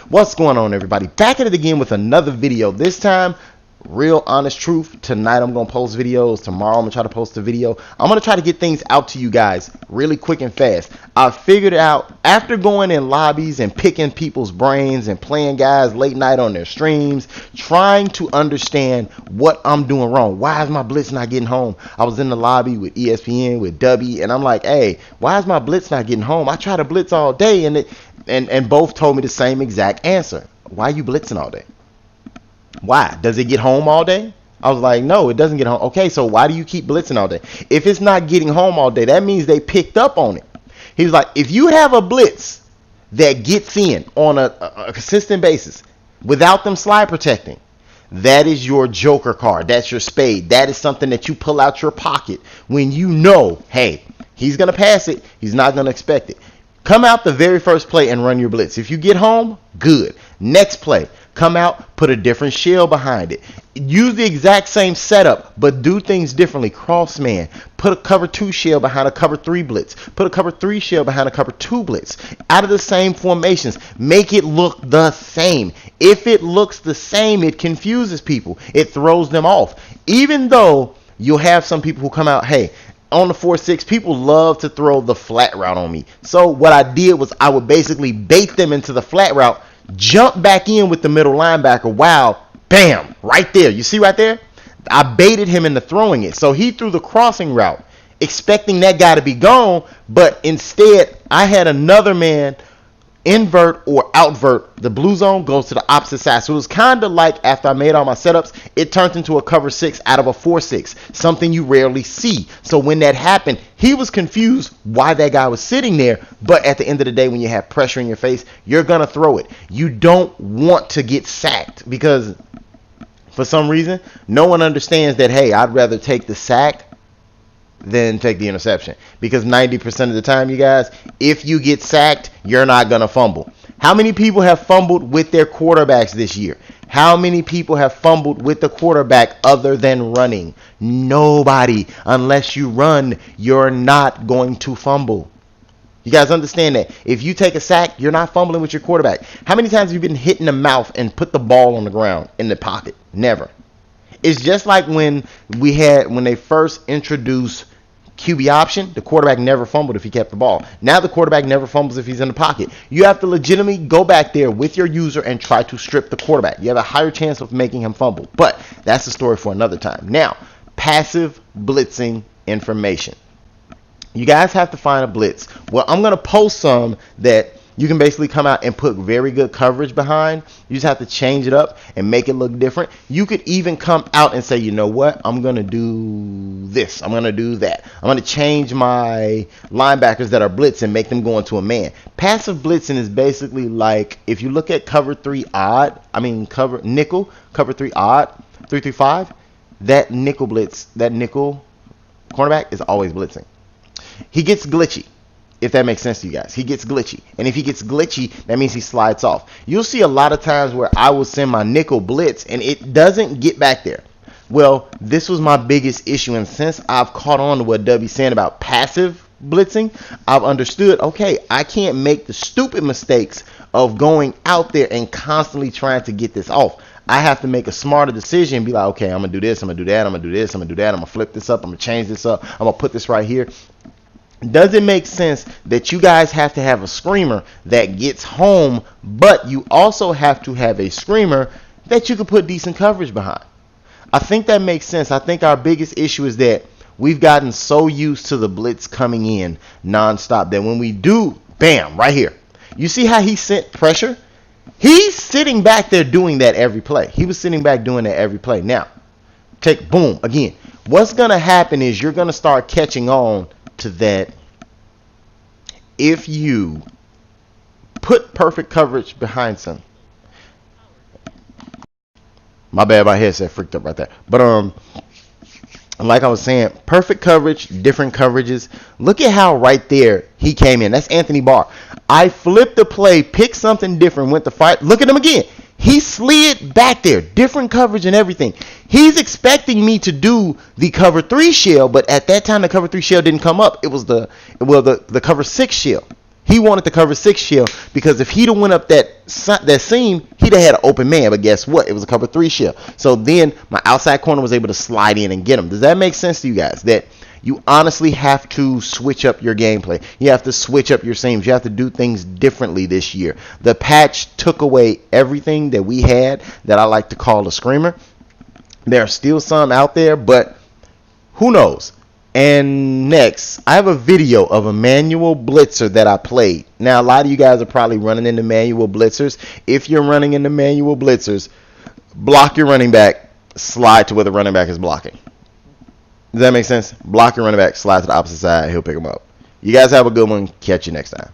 What's going on, everybody? Back at it again with another video. This time, real honest truth. Tonight I'm gonna post videos. Tomorrow I'm gonna try to post a video. I'm gonna try to get things out to you guys really quick and fast. I figured out after going in lobbies and picking people's brains and playing guys late night on their streams, trying to understand what I'm doing wrong. Why is my blitz not getting home? I was in the lobby with ESPN with W, and I'm like, hey, why is my blitz not getting home? I try to blitz all day, and both told me the same exact answer. Why are you blitzing all day? Why? Does it get home all day? I was like, no, it doesn't get home. Okay, so why do you keep blitzing all day? If it's not getting home all day, that means they picked up on it. He was like, if you have a blitz that gets in on a consistent basis without them slide protecting, that is your joker card. That's your spade. That is something that you pull out your pocket when you know, hey, he's going to pass it. He's not going to expect it. Come out the very first play and run your blitz. If you get home, good. Next play, come out, put a different shell behind it. Use the exact same setup, but do things differently. Cross man. Put a cover 2 shell behind a cover 3 blitz. Put a cover 3 shell behind a cover 2 blitz. Out of the same formations. Make it look the same. If it looks the same, it confuses people. It throws them off. Even though you'll have some people who come out, hey, on the 4-6, people love to throw the flat route on me. So what I did was I would basically bait them into the flat route, jump back in with the middle linebacker. Wow, bam, right there. You see right there? I baited him into throwing it. So he threw the crossing route, expecting that guy to be gone, but instead I had another man invert or outvert. The blue zone goes to the opposite side. So it was kind of like after I made all my setups, it turned into a cover 6 out of a 4-6, something you rarely see. So when that happened, he was confused why that guy was sitting there. But at the end of the day, when you have pressure in your face, you're going to throw it. You don't want to get sacked because for some reason, no one understands that, hey, I'd rather take the sack than take the interception, because 90% of the time, you guys, if you get sacked, you're not gonna fumble. How many people have fumbled with their quarterbacks this year? How many people have fumbled with the quarterback other than running? Nobody. Unless you run, you're not going to fumble. You guys understand that? If you take a sack, you're not fumbling with your quarterback. How many times have you been hit in the mouth and put the ball on the ground in the pocket? Never. It's just like when they first introduced QB option, the quarterback never fumbled if he kept the ball. Now the quarterback never fumbles if he's in the pocket. You have to legitimately go back there with your user and try to strip the quarterback. You have a higher chance of making him fumble. But that's a story for another time. Now, passive blitzing information. You guys have to find a blitz. Well, I'm going to post some that you can basically come out and put very good coverage behind. You just have to change it up and make it look different. You could even come out and say, you know what? I'm going to do this. I'm going to do that. I'm going to change my linebackers that are blitzing, make them go into a man. Passive blitzing is basically like if you look at cover 3 odd, cover nickel, cover 3 odd, 3-5, that nickel blitz, that nickel cornerback is always blitzing. He gets glitchy. If that makes sense to you guys. He gets glitchy. And if he gets glitchy, that means he slides off. You'll see a lot of times where I will send my nickel blitz and it doesn't get back there. Well, this was my biggest issue. And since I've caught on to what W's saying about passive blitzing, I've understood, okay, I can't make the stupid mistakes of going out there and constantly trying to get this off. I have to make a smarter decision and be like, okay, I'm going to do this, I'm going to do that, I'm going to do this, I'm going to do that, I'm going to flip this up, I'm going to change this up, I'm going to put this right here. Does it make sense that you guys have to have a screamer that gets home, but you also have to have a screamer that you can put decent coverage behind? I think that makes sense. I think our biggest issue is that we've gotten so used to the blitz coming in nonstop that when we do, bam, right here. You see how he sent pressure? He's sitting back there doing that every play. He was sitting back doing that every play. Now, take boom again. What's going to happen is you're going to start catching on to that. If you put perfect coverage behind some, my bad, my headset freaked up right there. But like I was saying, perfect coverage, different coverages. Look at how right there he came in. That's Anthony Barr. I flipped the play, picked something different, went to fight. Look at him again. He slid back there, different coverage and everything. He's expecting me to do the cover 3 shell, but at that time the cover 3 shell didn't come up. It was the cover 6 shell. He wanted the cover 6 shell because if he'd have went up that seam, he'd have had an open man. But guess what? It was a cover 3 shell. So then my outside corner was able to slide in and get him. Does that make sense to you guys? That you honestly have to switch up your gameplay. You have to switch up your seams. You have to do things differently this year. The patch took away everything that we had that I like to call a screamer. There are still some out there, but who knows? And next, I have a video of a manual blitzer that I played. Now, a lot of you guys are probably running into manual blitzers. If you're running into manual blitzers, block your running back, slide to where the running back is blocking. Does that make sense? Block your running back, slide to the opposite side, he'll pick him up. You guys have a good one. Catch you next time.